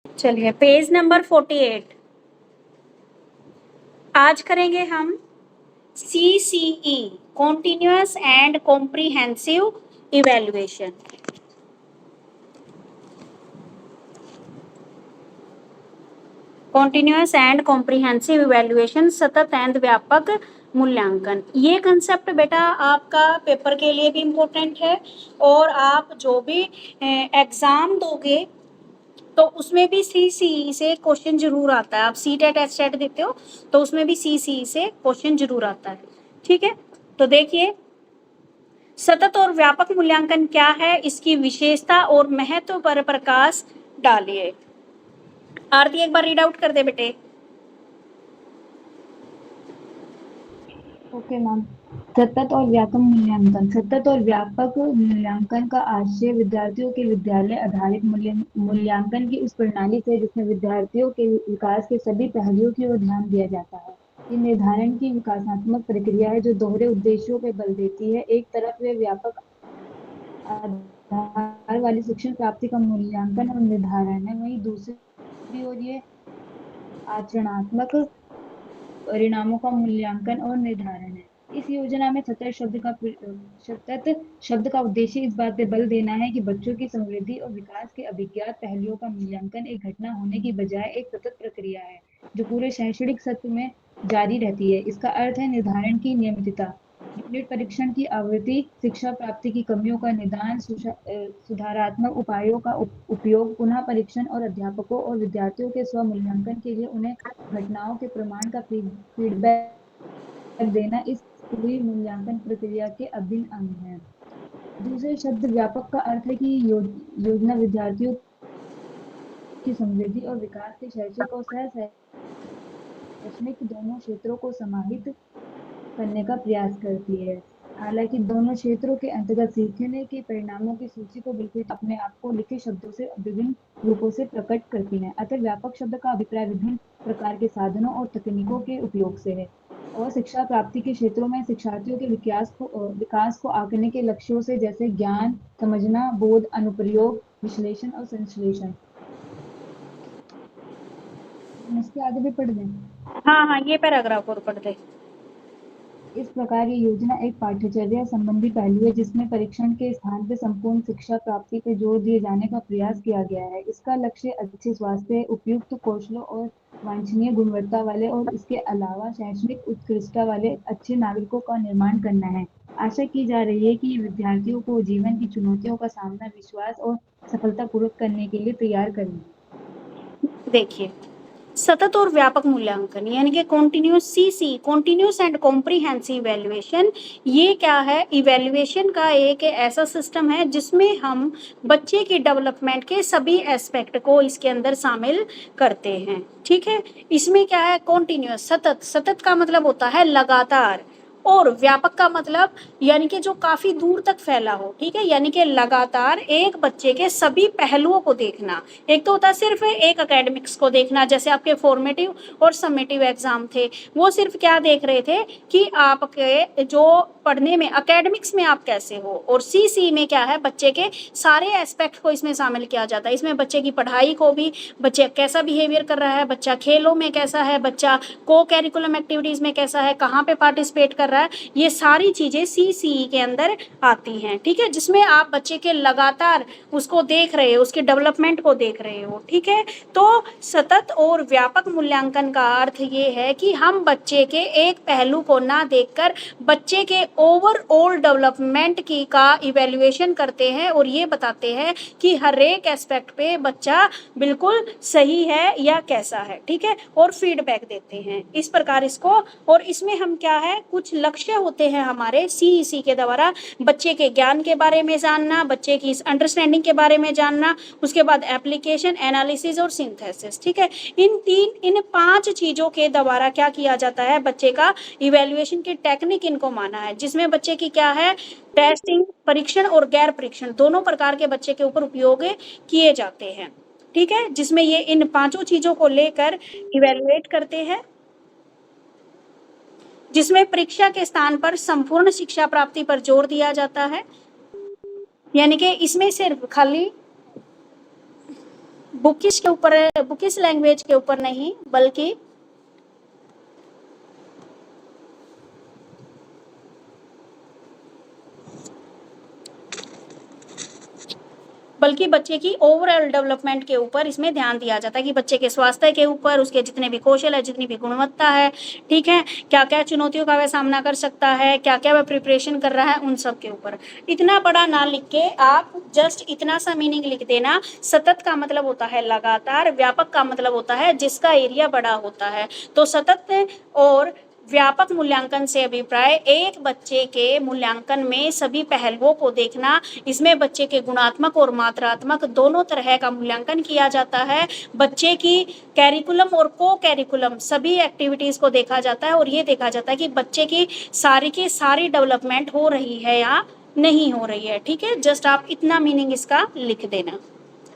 चलिए page number 48 आज करेंगे हम CCE continuous and comprehensive evaluation. Continuous and comprehensive evaluation, सतत एंड व्यापक मूल्यांकन। ये कंसेप्ट बेटा आपका पेपर के लिए भी इम्पोर्टेंट है और आप जो भी एग्जाम दोगे तो उसमें भी CCE से क्वेश्चन जरूर आता है। आप CTET STET देते हो तो उसमें भी CCE से क्वेश्चन जरूर आता है। ठीक है, तो देखिए सतत और व्यापक मूल्यांकन क्या है, इसकी विशेषता और महत्व पर प्रकाश डालिए। आरती एक बार रीड आउट कर दे बेटे। Okay ma'am. सतत और व्यापक मूल्यांकन। सतत और व्यापक मूल्यांकन का आशय विद्यार्थियों के विद्यालय आधारित मूल्यांकन की उस प्रणाली से जिसमें विद्यार्थियों के विकास के सभी पहलुओं की ओर ध्यान दिया जाता है। ये निर्धारण की विकासात्मक प्रक्रिया है जो दोहरे उद्देश्यों पर बल देती है। एक तरफ वे व्यापक आधार वाली शिक्षण प्राप्ति का मूल्यांकन और निर्धारण है, वहीं दूसरी ओर ये आचरणात्मक परिणामों का मूल्यांकन और निर्धारण है। इस योजना में सतत शब्द का उद्देश्य इस बात पे बल देना है कि बच्चों की समृद्धि और विकास के अभिज्ञात पहलुओं का मूल्यांकन एक घटना होने की बजाय एक सतत प्रक्रिया है जो पूरे शैक्षणिक सत्र में जारी रहती है। इसका अर्थ है निर्धारण की नियमितता, यूनिट परीक्षण की आवृत्ति, शिक्षा प्राप्ति की कमियों का निदान, सुधारात्मक उपायों का उपयोग, पुनः परीक्षण और अध्यापकों और विद्यार्थियों के स्व मूल्यांकन के लिए उन्हें घटनाओं के प्रमाण का फीडबैक देना इस पूरी मूल्यांकन प्रक्रिया के अभिन्न अंग है। दूसरे शब्द व्यापक का अर्थ है कि योजना विद्यार्थियों की समृद्धि और विकास के शैक्षिक और सह शैक्षणिक दोनों क्षेत्रों को समाहित करने का प्रयास करती है। हालांकि दोनों क्षेत्रों के अंतर्गत सीखने के परिणामों की सूची को बिल्कुल अपने आप को लिखित शब्दों से विभिन्न रूपों से प्रकट करती है। अतः व्यापक शब्द का अभिप्राय विभिन्न प्रकार के साधनों और तकनीकों के उपयोग से है और शिक्षा प्राप्ति के क्षेत्रों में शिक्षार्थियों के विकास को आंकने के लक्ष्यों से, जैसे ज्ञान समझना, बोध, अनुप्रयोग, विश्लेषण और संश्लेषण। इसके आगे भी पढ़ दें। हाँ हाँ, ये पैराग्राफ और पढ़ दे। इस प्रकार ये योजना एक पाठ्यचर्या संबंधी पहलू है जिसमें परीक्षण के स्थान पर संपूर्ण शिक्षा प्राप्ति पर जोर दिए जाने का प्रयास किया गया है। इसका लक्ष्य अच्छे स्वास्थ्य, उपयुक्त कौशलों और वांछनीय गुणवत्ता वाले और इसके अलावा शैक्षणिक उत्कृष्टता वाले अच्छे नागरिकों का निर्माण करना है। आशा की जा रही है कि ये विद्यार्थियों को जीवन की चुनौतियों का सामना विश्वास और सफलतापूर्वक करने के लिए तैयार करेंगे। देखिए सतत और व्यापक मूल्यांकन यानी कि continuous CC continuous and comprehensive evaluation, ये क्या है? इवैल्यूएशन का एक ऐसा सिस्टम है जिसमें हम बच्चे की डेवलपमेंट के सभी एस्पेक्ट को इसके अंदर शामिल करते हैं। ठीक है, इसमें क्या है? कॉन्टिन्यूस, सतत। सतत का मतलब होता है लगातार, और व्यापक का मतलब यानी कि जो काफी दूर तक फैला हो। ठीक है, यानी कि लगातार एक बच्चे के सभी पहलुओं को देखना। एक तो होता है सिर्फ एक एकेडमिक्स को देखना, जैसे आपके फॉर्मेटिव और समेटिव एग्जाम थे, वो सिर्फ क्या देख रहे थे कि आपके जो पढ़ने में एकेडमिक्स में आप कैसे हो। और CC में क्या है? बच्चे के सारे एस्पेक्ट को इसमें शामिल किया जाता है। इसमें बच्चे की पढ़ाई को भी, बच्चे कैसा बिहेवियर कर रहा है, बच्चा खेलों में कैसा है, बच्चा को कैरिकुलम एक्टिविटीज में कैसा है, कहाँ पे पार्टिसिपेट कर रहा है, ये सारी चीजें CCE के अंदर आती हैं। ठीक है, जिसमें आप बच्चे के लगातार उसको देख रहे हो, उसके डेवलपमेंट को देख रहे हो। ठीक है, तो सतत और व्यापक मूल्यांकन का अर्थ ये है कि हम बच्चे के एक पहलू को ना देखकर बच्चे के ओवरऑल डेवलपमेंट की का इवैल्यूएशन करते हैं और ये बताते हैं कि हर एक एस्पेक्ट पे बच्चा बिल्कुल सही है या कैसा है। ठीक है, और फीडबैक देते हैं इस प्रकार इसको। और इसमें हम क्या है, कुछ लक्ष्य होते हैं हमारे CEC के द्वारा, बच्चे के ज्ञान के बारे में जानना, बच्चे की अंडरस्टैंडिंग के बारे में जानना, उसके बाद एप्लीकेशन, एनालिसिस और सिंथेसिस। ठीक है, इन 5 चीजों के द्वारा क्या किया जाता है, बच्चे का इवैल्यूएशन की टेक्निक इनको माना है, जिसमें बच्चे की क्या है, टेस्टिंग, परीक्षण और गैर परीक्षण दोनों प्रकार के बच्चे के ऊपर उपयोग किए जाते हैं। ठीक है, जिसमें ये इन 5 चीजों को लेकर इवैल्यूएट करते हैं, जिसमें परीक्षा के स्थान पर संपूर्ण शिक्षा प्राप्ति पर जोर दिया जाता है। यानी कि इसमें सिर्फ खाली बुकिश के ऊपर, बुकिश लैंग्वेज के ऊपर नहीं, बल्कि बच्चे की ओवरऑल डेवलपमेंट के ऊपर इसमें ध्यान दिया जाता है कि बच्चे के स्वास्थ्य के ऊपर, उसके जितने भी कौशल है, जितनी भी गुणवत्ता है, ठीक है, क्या क्या चुनौतियों का वह सामना कर सकता है, क्या क्या वह प्रिपरेशन कर रहा है, उन सब के ऊपर। इतना बड़ा ना लिख के आप जस्ट इतना सा मीनिंग लिख देना। सतत का मतलब होता है लगातार, व्यापक का मतलब होता है जिसका एरिया बड़ा होता है। तो सतत और व्यापक मूल्यांकन से अभिप्राय एक बच्चे के मूल्यांकन में सभी पहलुओं को देखना। इसमें बच्चे के गुणात्मक और मात्रात्मक दोनों तरह का मूल्यांकन किया जाता है। बच्चे की कैरिकुलम और को कैरिकुलम सभी एक्टिविटीज को देखा जाता है और ये देखा जाता है कि बच्चे की सारी डेवलपमेंट हो रही है या नहीं हो रही है। ठीक है, जस्ट आप इतना मीनिंग इसका लिख देना।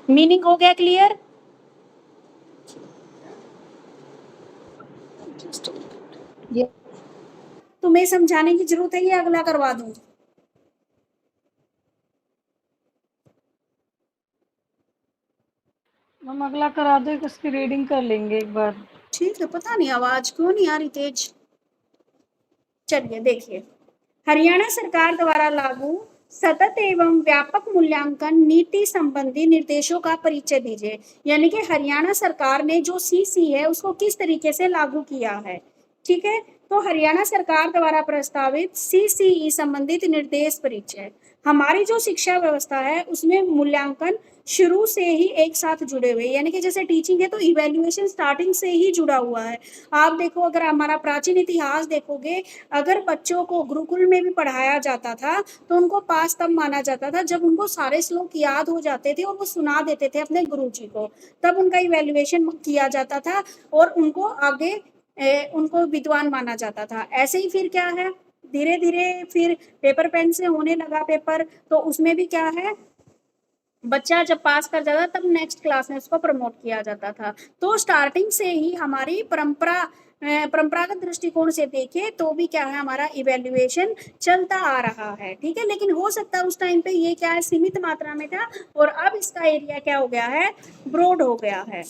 मीनिंग हो गया क्लियर? ये तुम्हें समझाने की जरूरत है या अगला करवा दूं? हम अगला करा दो, इसकी रीडिंग कर लेंगे एक बार। ठीक है, पता नहीं आवाज क्यों नहीं आ रही तेज। चलिए देखिए, हरियाणा सरकार द्वारा लागू सतत एवं व्यापक मूल्यांकन नीति संबंधी निर्देशों का परिचय दीजिए। यानी कि हरियाणा सरकार ने जो सीसी है उसको किस तरीके से लागू किया है। ठीक है, तो हरियाणा सरकार द्वारा प्रस्तावित सीसीई संबंधित निर्देश परिचय। हमारी जो शिक्षा व्यवस्था है उसमें मूल्यांकन शुरू से ही एक साथ जुड़े हुए, यानी कि जैसे टीचिंग है तो इवैल्यूएशन स्टार्टिंग से ही जुड़ा हुआ है। आप देखो, अगर हमारा प्राचीन इतिहास देखोगे, अगर बच्चों को गुरुकुल में भी पढ़ाया जाता था तो उनको पास तब माना जाता था जब उनको सारे श्लोक याद हो जाते थे और वो सुना देते थे अपने गुरुजी को, तब उनका इवैल्यूएशन किया जाता था और उनको आगे उनको विद्वान माना जाता था। ऐसे ही फिर क्या है, धीरे धीरे फिर पेपर पेन से होने लगा पेपर, तो उसमें भी क्या है, बच्चा जब पास कर जाता तब नेक्स्ट क्लास में उसको प्रमोट किया जाता था। तो स्टार्टिंग से ही हमारी परंपरागत दृष्टिकोण से देखें तो भी क्या है, हमारा इवैल्यूएशन चलता आ रहा है। ठीक है, लेकिन हो सकता है उस टाइम पे ये क्या है, सीमित मात्रा में था और अब इसका एरिया क्या हो गया है, ब्रॉड हो गया है।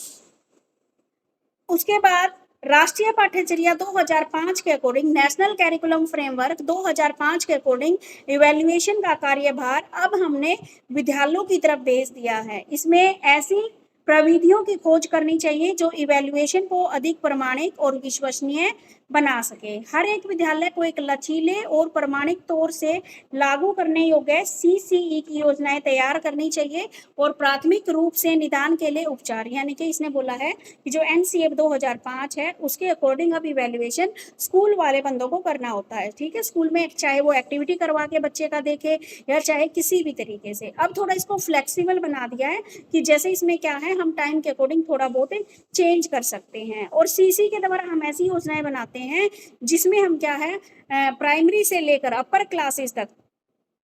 उसके बाद राष्ट्रीय पाठ्यचर्या 2005 के अकॉर्डिंग, नेशनल कैरिकुलम फ्रेमवर्क 2005 के अकॉर्डिंग इवैल्यूएशन का कार्यभार अब हमने विद्यालयों की तरफ भेज दिया है। इसमें ऐसी प्रविधियों की खोज करनी चाहिए जो इवैल्यूएशन को अधिक प्रमाणिक और विश्वसनीय बना सके। हर एक विद्यालय को एक लचीले और प्रमाणिक तौर से लागू करने योग्य सीसीई की योजनाएं तैयार करनी चाहिए और प्राथमिक रूप से निदान के लिए उपचार, यानी कि इसने बोला है कि जो एनसीएफ 2005 है उसके अकॉर्डिंग अब इवैल्यूएशन स्कूल वाले बंदों को करना होता है। ठीक है, स्कूल में चाहे वो एक्टिविटी करवा के बच्चे का देखे या चाहे किसी भी तरीके से। अब थोड़ा इसको फ्लेक्सिबल बना दिया है कि जैसे इसमें क्या है, हम टाइम के अकॉर्डिंग थोड़ा बहुत चेंज कर सकते हैं। और सीसी के द्वारा हम ऐसी योजनाएं बनाते हैं जिसमें हम क्या है, प्राइमरी से लेकर अपर क्लासेस तक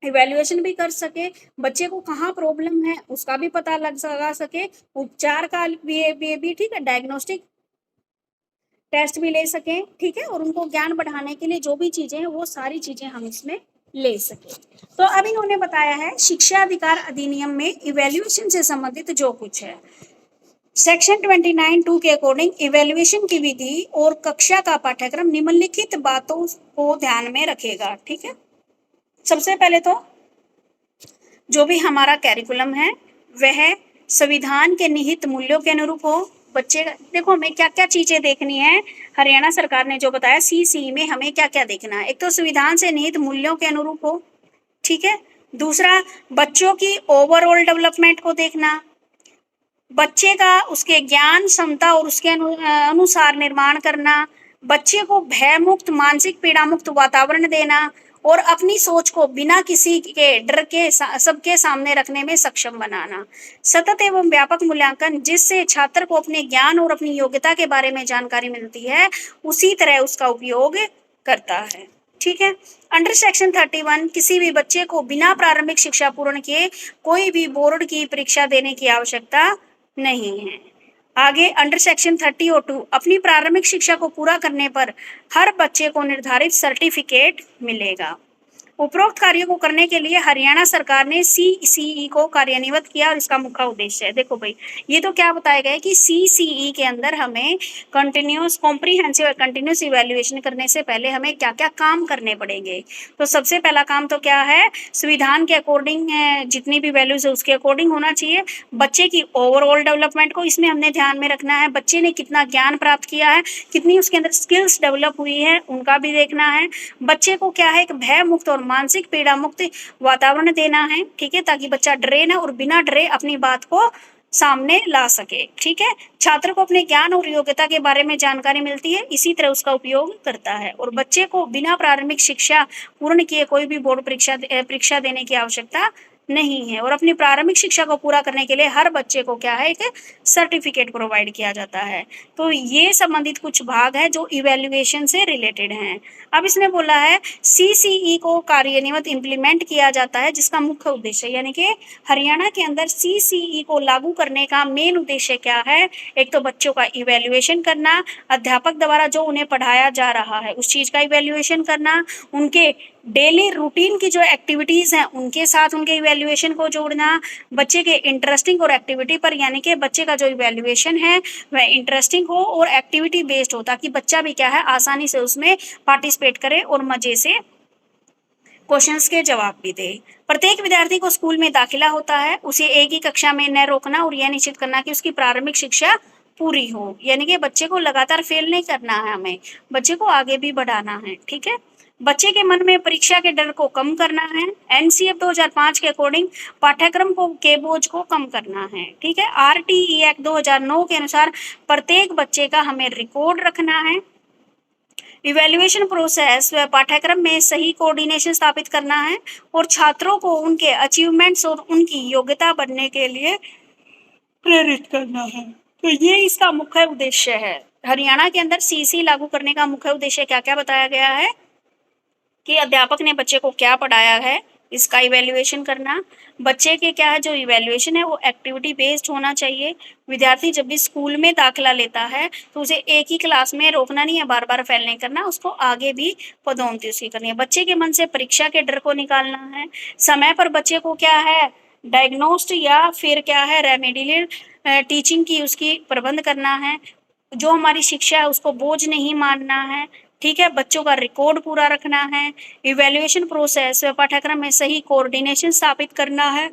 इवैल्यूएशन भी कर सके, बच्चे को कहाँ प्रॉब्लम है उसका भी पता लगा सके, उपचार का भी ठीक है, डायग्नोस्टिक टेस्ट भी ले सकें। ठीक है, और उनको ज्ञान बढ़ाने के लिए जो भी चीजें हैं वो सारी चीजें हम इसमें ले सके। तो अब इन्होंने बताया है शिक्षा अधिकार अधिनियम में इवैल्यूएशन से संबंधित जो कुछ है। सेक्शन 29(2) के अकॉर्डिंग इवैल्यूएशन की विधि और कक्षा का पाठ्यक्रम निम्नलिखित बातों को ध्यान में रखेगा। ठीक है, सबसे पहले तो जो भी हमारा कैरिकुलम है वह संविधान के निहित मूल्यों के अनुरूप हो। बच्चे देखो हमें क्या क्या चीजें देखनी है, हरियाणा सरकार ने जो बताया सीसी में हमें क्या क्या देखना है। एक तो संविधान से निहित मूल्यों के अनुरूप हो। ठीक है, दूसरा बच्चों की ओवरऑल डेवलपमेंट को देखना, बच्चे का उसके ज्ञान क्षमता और उसके अनुसार निर्माण करना, बच्चे को भय मुक्त मानसिक पीड़ा मुक्त वातावरण देना और अपनी सोच को बिना किसी के डर के सबके सामने रखने में सक्षम बनाना। सतत एवं व्यापक मूल्यांकन जिससे छात्र को अपने ज्ञान और अपनी योग्यता के बारे में जानकारी मिलती है उसी तरह उसका उपयोग करता है। ठीक है, अंडर सेक्शन 31 किसी भी बच्चे को बिना प्रारंभिक शिक्षा पूर्ण किए कोई भी बोर्ड की परीक्षा देने की आवश्यकता नहीं है। आगे अंडर सेक्शन 30 और 2 अपनी प्रारंभिक शिक्षा को पूरा करने पर हर बच्चे को निर्धारित सर्टिफिकेट मिलेगा। उपरोक्त कार्यों को करने के लिए हरियाणा सरकार ने सीसीई को कार्यान्वित किया और इसका मुख्य उद्देश्य है, देखो भाई ये तो क्या बताया गया है कि सीसीई के अंदर हमें कंटिन्यूस कॉम्प्रिहेंसिव और कंटिन्यूस इवैल्यूएशन करने से पहले हमें क्या क्या काम करने पड़ेंगे। तो सबसे पहला काम तो क्या है, संविधान के अकॉर्डिंग जितनी भी वैल्यूज है उसके अकॉर्डिंग होना चाहिए। बच्चे की ओवरऑल डेवलपमेंट को इसमें हमने ध्यान में रखना है, बच्चे ने कितना ज्ञान प्राप्त किया है, कितनी उसके अंदर स्किल्स डेवलप हुई है, उनका भी देखना है। बच्चे को क्या है, एक भय मुक्त और मानसिक पीड़ा मुक्त वातावरण देना है, ठीक है, ताकि बच्चा डरे ना और बिना डरे अपनी बात को सामने ला सके, ठीक है। छात्र को अपने ज्ञान और योग्यता के बारे में जानकारी मिलती है, इसी तरह उसका उपयोग करता है। और बच्चे को बिना प्रारंभिक शिक्षा पूर्ण किए कोई भी बोर्ड परीक्षा देने की आवश्यकता नहीं है। और अपनी प्रारंभिक शिक्षा को पूरा करने के लिए हर बच्चे को क्या है, एक सर्टिफिकेट प्रोवाइड किया जाता है। तो ये संबंधित कुछ भाग है जो इवैल्यूएशन से रिलेटेड हैं। अब इसने बोला है सीसीई को कार्यान्वित इम्प्लीमेंट किया जाता है जिसका मुख्य उद्देश्य, यानी कि हरियाणा के अंदर सीसीई को लागू करने का मेन उद्देश्य क्या है, एक तो बच्चों का इवैल्यूएशन करना, अध्यापक द्वारा जो उन्हें पढ़ाया जा रहा है उस चीज का इवैल्यूएशन करना, उनके डेली रूटीन की जो एक्टिविटीज हैं उनके साथ उनके इवैल्यूएशन को जोड़ना, बच्चे के इंटरेस्टिंग और एक्टिविटी पर, यानी कि बच्चे का जो इवैल्यूएशन है वह इंटरेस्टिंग हो और एक्टिविटी बेस्ड हो, ताकि बच्चा भी क्या है आसानी से उसमें पार्टिसिपेट करे और मजे से क्वेश्चंस के जवाब भी दे। प्रत्येक विद्यार्थी को स्कूल में दाखिला होता है, उसे एक ही कक्षा में न रोकना और यह निश्चित करना कि उसकी प्रारंभिक शिक्षा पूरी हो, यानी कि बच्चे को लगातार फेल नहीं करना है, हमें बच्चे को आगे भी बढ़ाना है, ठीक है। बच्चे के मन में परीक्षा के डर को कम करना है, एनसीएफ 2005 के अकॉर्डिंग पाठ्यक्रम को के बोझ को कम करना है, ठीक है। आरटीई एक्ट 2009 के अनुसार प्रत्येक बच्चे का हमें रिकॉर्ड रखना है। इवैल्यूएशन प्रोसेस व पाठ्यक्रम में सही कोऑर्डिनेशन स्थापित करना है और छात्रों को उनके अचीवमेंट्स और उनकी योग्यता बनने के लिए प्रेरित करना है। तो ये इसका मुख्य उद्देश्य है। हरियाणा के अंदर सीसी लागू करने का मुख्य उद्देश्य क्या क्या बताया गया है कि अध्यापक ने बच्चे को क्या पढ़ाया है इसका इवैल्यूएशन करना, बच्चे के क्या है जो इवैल्यूएशन है वो एक्टिविटी बेस्ड होना चाहिए। विद्यार्थी जब भी स्कूल में दाखिला लेता है तो उसे एक ही क्लास में रोकना नहीं है, बार बार फेल नहीं करना, उसको आगे भी पदोन्नति उसकी करनी है। बच्चे के मन से परीक्षा के डर को निकालना है, समय पर बच्चे को क्या है डायग्नोस्ट या फिर क्या है रेमेडियल टीचिंग की उसकी प्रबंध करना है, जो हमारी शिक्षा है उसको बोझ नहीं मानना है, ठीक है। बच्चों का रिकॉर्ड पूरा रखना है, इवैल्यूएशन प्रोसेस व पाठ्यक्रम में सही कोऑर्डिनेशन स्थापित करना है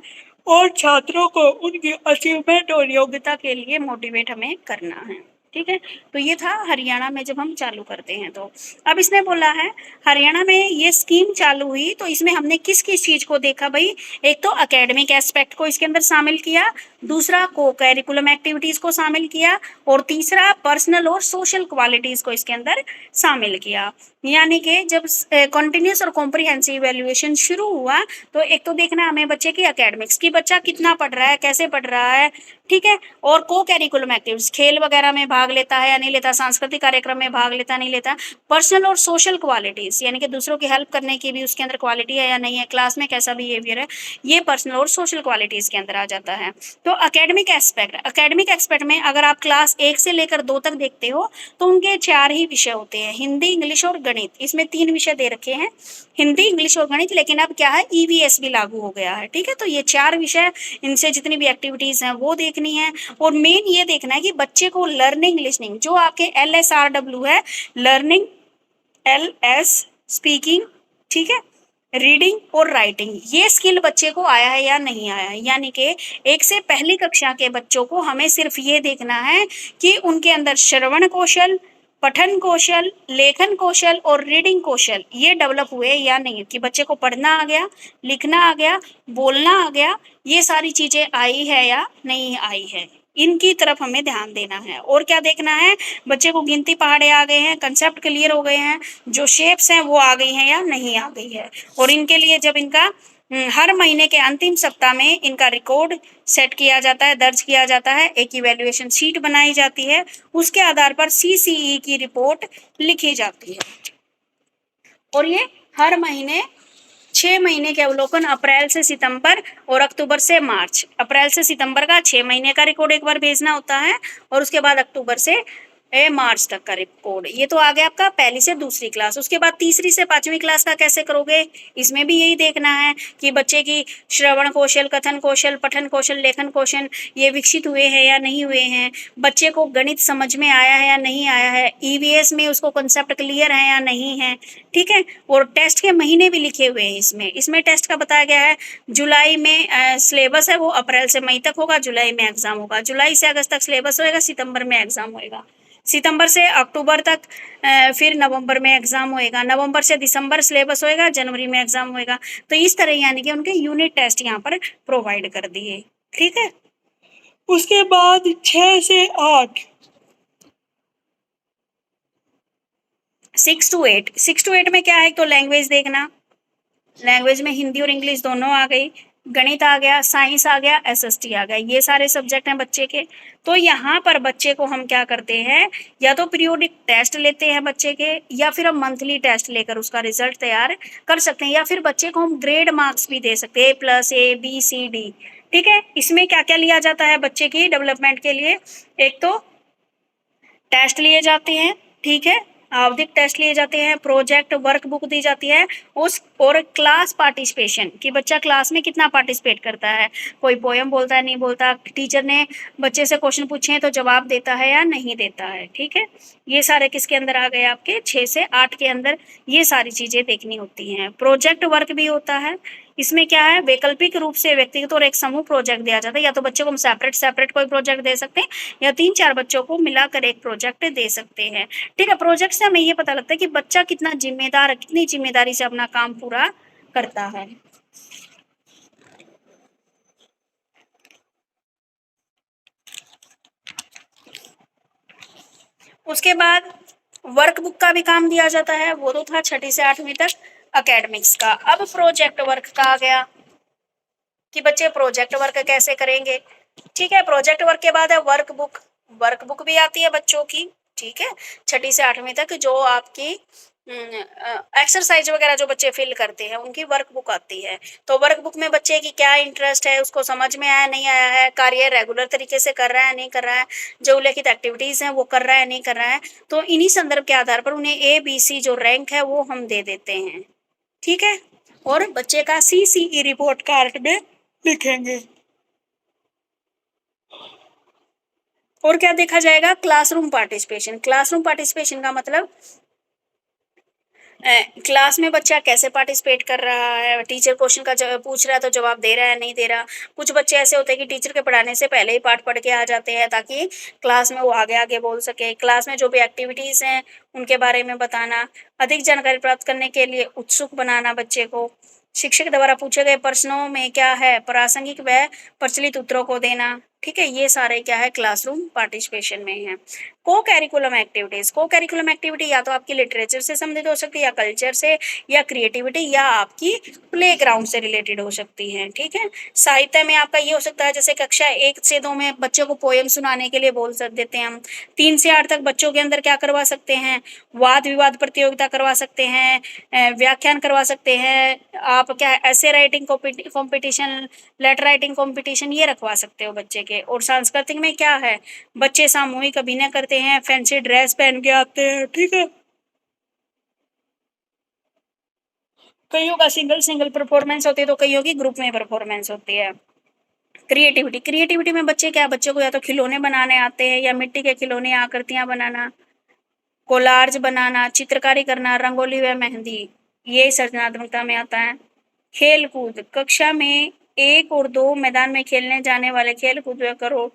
और छात्रों को उनकी अचीवमेंट और योग्यता के लिए मोटिवेट हमें करना है, ठीक है। तो ये था हरियाणा में जब हम चालू करते हैं। तो अब इसने बोला है हरियाणा में ये स्कीम चालू हुई तो इसमें हमने किस किस चीज को देखा भाई, एक तो एकेडमिक एस्पेक्ट को इसके अंदर शामिल किया, दूसरा को करिकुलम एक्टिविटीज को शामिल किया और तीसरा पर्सनल और सोशल क्वालिटीज को इसके अंदर शामिल किया। यानी कि जब कॉन्टिन्यूस और कॉम्प्रिहेंसिव इवैल्यूएशन शुरू हुआ तो एक तो देखना हमें बच्चे की एकेडमिक्स की, बच्चा कितना पढ़ रहा है, कैसे पढ़ रहा है, ठीक है। और को करिकुलम एक्टिविटीज खेल वगैरह में भाग लेता है या नहीं लेता, सांस्कृतिक कार्यक्रम में भाग लेता नहीं लेता, पर्सनल और सोशल क्वालिटीज यानी कि दूसरों की हेल्प करने की भी उसके अंदर क्वालिटी है या नहीं है, क्लास में कैसा बिहेवियर है, ये पर्सनल और सोशल क्वालिटीज के अंदर आ जाता है। तो एकेडमिक एस्पेक्ट में अगर आप क्लास 1 से लेकर 2 तक देखते हो तो उनके 4 ही विषय होते हैं, हिंदी, इंग्लिश और गणित। इसमें 3 विषय दे रखे हैं, हिंदी, इंग्लिश और गणित, लेकिन अब क्या है ईवीएस भी लागू हो गया है, ठीक है। तो ये 4 विषय, इनसे जितनी भी एक्टिविटीज हैं वो देखनी है और मेन ये देखना है कि बच्चे को लर्निंग लिसनिंग जो आपके LSRW है, लर्निंग, LS स्पीकिंग, ठीक है, रीडिंग और राइटिंग, ये स्किल बच्चे को आया है या नहीं आया है। यानी कि 1 से पहली कक्षा के बच्चों को हमें सिर्फ ये देखना है कि उनके अंदर श्रवण कौशल, पठन कौशल, लेखन कौशल और रीडिंग कौशल ये डेवलप हुए या नहीं, कि बच्चे को पढ़ना आ गया, लिखना आ गया, बोलना आ गया, ये सारी चीजें आई है या नहीं आई है, इनकी तरफ हमें ध्यान देना है। और क्या देखना है, बच्चे को गिनती पहाड़े आ गए हैं, कंसेप्ट क्लियर हो गए हैं, जो शेप्स हैं वो आ गई हैं या नहीं आ गई है। और इनके लिए जब इनका हर महीने के अंतिम सप्ताह में इनका रिकॉर्ड सेट किया जाता है, दर्ज किया जाता है, एक इवैल्यूएशन शीट बनाई जाती है, उसके आधार पर सीसीई की रिपोर्ट लिखी जाती है। और ये हर महीने 6 महीने के अवलोकन अप्रैल से सितंबर और अक्टूबर से मार्च, अप्रैल से सितंबर का 6 महीने का रिकॉर्ड एक बार भेजना होता है और उसके बाद अक्टूबर से मार्च तक का कोड। ये तो आ गया आपका पहली से दूसरी क्लास। उसके बाद तीसरी से पांचवी क्लास का कैसे करोगे, इसमें भी यही देखना है कि बच्चे की श्रवण कौशल, कथन कौशल, पठन कौशल, लेखन कौशल ये विकसित हुए हैं या नहीं हुए हैं, बच्चे को गणित समझ में आया है या नहीं आया है, ईवीएस में उसको कंसेप्ट क्लियर है या नहीं है, ठीक है। और टेस्ट के महीने भी लिखे हुए हैं इसमें टेस्ट का बताया गया है। जुलाई में सिलेबस है वो अप्रैल से मई तक होगा, जुलाई में एग्जाम होगा, जुलाई से अगस्त तक सिलेबस होएगा, सितंबर में एग्जाम होएगा, सितंबर से अक्टूबर तक फिर नवंबर में एग्जाम होएगा, नवंबर से दिसंबर सिलेबस होएगा, जनवरी में एग्जाम होएगा। तो इस तरह यानी कि उनके यूनिट टेस्ट यहाँ पर प्रोवाइड कर दिए, ठीक है। उसके बाद 6 से 8, 6 to 8 में क्या है, तो लैंग्वेज देखना, लैंग्वेज में हिंदी और इंग्लिश दोनों आ गई, गणित आ गया, साइंस आ गया, एसएसटी आ गया, ये सारे सब्जेक्ट हैं बच्चे के। तो यहाँ पर बच्चे को हम क्या करते हैं, या तो पीरियोडिक टेस्ट लेते हैं बच्चे के, या फिर हम मंथली टेस्ट लेकर उसका रिजल्ट तैयार कर सकते हैं, या फिर बच्चे को हम ग्रेड मार्क्स भी दे सकते हैं, A+A B C D, ठीक है। इसमें क्या क्या लिया जाता है बच्चे की डेवलपमेंट के लिए, एक तो टेस्ट लिए जाते हैं, ठीक है, आवधिक टेस्ट लिए जाते हैं, प्रोजेक्ट वर्क बुक दी जाती है उस, और क्लास पार्टिसिपेशन कि बच्चा क्लास में कितना पार्टिसिपेट करता है, कोई पोयम बोलता है नहीं बोलता, टीचर ने बच्चे से क्वेश्चन पूछे हैं तो जवाब देता है या नहीं देता है, ठीक है। ये सारे किसके अंदर आ गए आपके 6 से 8 के अंदर, ये सारी चीजें देखनी होती हैं। प्रोजेक्ट वर्क भी होता है, इसमें क्या है, वैकल्पिक रूप से व्यक्तिगत और एक समूह प्रोजेक्ट दिया जाता है, या तो बच्चों को हम सेपरेट कोई प्रोजेक्ट दे सकते हैं, या 3-4 बच्चों को मिलाकर एक प्रोजेक्ट दे सकते हैं, ठीक है। प्रोजेक्ट से हमें ये पता लगता है कि बच्चा कितना जिम्मेदार, कितनी जिम्मेदारी से अपना काम पूरा करता है। उसके बाद वर्क बुक का भी काम दिया जाता है, वो तो था 6ठी से 8वीं तक एकेडमिक्स का। अब प्रोजेक्ट वर्क का आ गया कि बच्चे प्रोजेक्ट वर्क कैसे करेंगे, ठीक है। प्रोजेक्ट वर्क के बाद है वर्क बुक, वर्क बुक भी आती है बच्चों की, ठीक है, 6ठी से 8वीं तक जो आपकी एक्सरसाइज वगैरह जो बच्चे फिल करते हैं उनकी वर्क बुक आती है। तो वर्क बुक में बच्चे की क्या इंटरेस्ट है, उसको समझ में आया नहीं आया है, कार्य रेगुलर तरीके से कर रहा है नहीं कर रहा है, जो उल्लेखित एक्टिविटीज हैं वो कर रहा है नहीं कर रहा है, तो इन्हीं संदर्भ के आधार पर उन्हें ABC जो रैंक है वो हम दे देते हैं, ठीक है। और बच्चे का CCE रिपोर्ट कार्ड में लिखेंगे। और क्या देखा जाएगा, क्लासरूम पार्टिसिपेशन। क्लासरूम पार्टिसिपेशन का मतलब क्लास में बच्चा कैसे पार्टिसिपेट कर रहा है, टीचर क्वेश्चन का पूछ रहा है तो जवाब दे रहा है नहीं दे रहा। कुछ बच्चे ऐसे होते हैं कि टीचर के पढ़ाने से पहले ही पाठ पढ़ के आ जाते हैं ताकि क्लास में वो आगे आगे बोल सके। क्लास में जो भी एक्टिविटीज हैं उनके बारे में बताना, अधिक जानकारी प्राप्त करने के लिए उत्सुक बनाना बच्चे को, शिक्षक द्वारा पूछे गए प्रश्नों में क्या है प्रासंगिक व प्रचलित उत्तरों को देना, ठीक है। ये सारे क्या है क्लासरूम पार्टिसिपेशन में है। को कैरिकुलम एक्टिविटी या तो आपकी लिटरेचर से संबंधित हो सकती है, या कल्चर से, या क्रिएटिविटी, या आपकी प्लेग्राउंड से रिलेटेड हो सकती है, ठीक है। साहित्य में आपका ये हो सकता है, जैसे कक्षा 1 से 2 में बच्चों को पोयम सुनाने के लिए बोल देते हैं हम। 3 से 8 तक बच्चों के अंदर क्या करवा सकते हैं, वाद विवाद प्रतियोगिता करवा सकते हैं, व्याख्यान करवा सकते हैं, आप क्या ऐसे writing competition, letter writing competition ये रखवा सकते हो बच्चे के। और सांस्कृतिक में क्या है, बच्चे सामूहिक अभिनय करते हैं, फैंसी ड्रेस पहन के आते हैं, ठीक है। कईयों का सिंगल परफॉर्मेंस होती है तो कईयों की ग्रुप में परफॉर्मेंस होती है। क्रिएटिविटी में बच्चे क्या, बच्चों को या तो खिलौने बनाने आते हैं, या मिट्टी के खिलौने, आकृतियां बनाना, कोलार्ज बनाना, चित्रकारी करना, रंगोली व मेहंदी, ये सृजनात्मकता में आता है। खेल कूद, कक्षा में 1 और 2 मैदान में खेलने जाने वाले खेल कूद करो,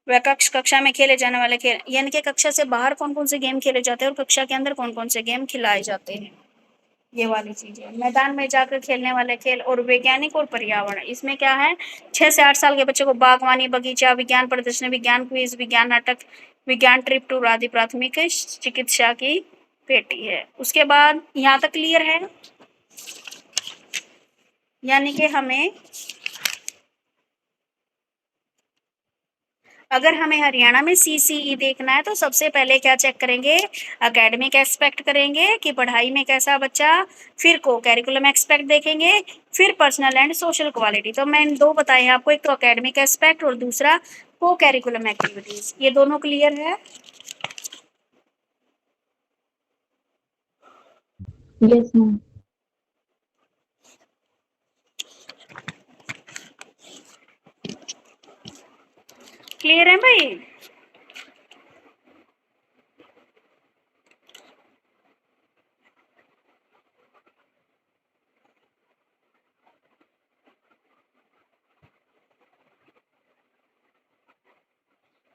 व कक्षा में खेले जाने वाले खेल, यानी कि कक्षा से बाहर कौन कौन से गेम खेले जाते हैं और कक्षा के अंदर कौन कौन से गेम खिलाए जाते हैं, ये वाली चीजें। मैदान में जाकर खेलने वाले खेल। और वैज्ञानिक और पर्यावरण, इसमें क्या है, 6 से 8 साल के बच्चे को बागवानी, बगीचा, विज्ञान प्रदर्शनी, विज्ञान क्विज, विज्ञान नाटक, विज्ञान ट्रिप टूर आदि प्राथमिक चिकित्सा की पेटी है। उसके बाद यहाँ तक क्लियर है, यानी कि हमें अगर हमें हरियाणा में CCE देखना है तो सबसे पहले क्या चेक करेंगे, एकेडमिक एस्पेक्ट करेंगे कि पढ़ाई में कैसा बच्चा, फिर को कैरिकुलम एस्पेक्ट देखेंगे, फिर पर्सनल एंड सोशल क्वालिटी। तो मैंने 2 बताए हैं आपको, एक तो एकेडमिक एस्पेक्ट और दूसरा को कैरिकुलम एक्टिविटीज। ये दोनों क्लियर है। Yes ma'am. क्लियर है भाई?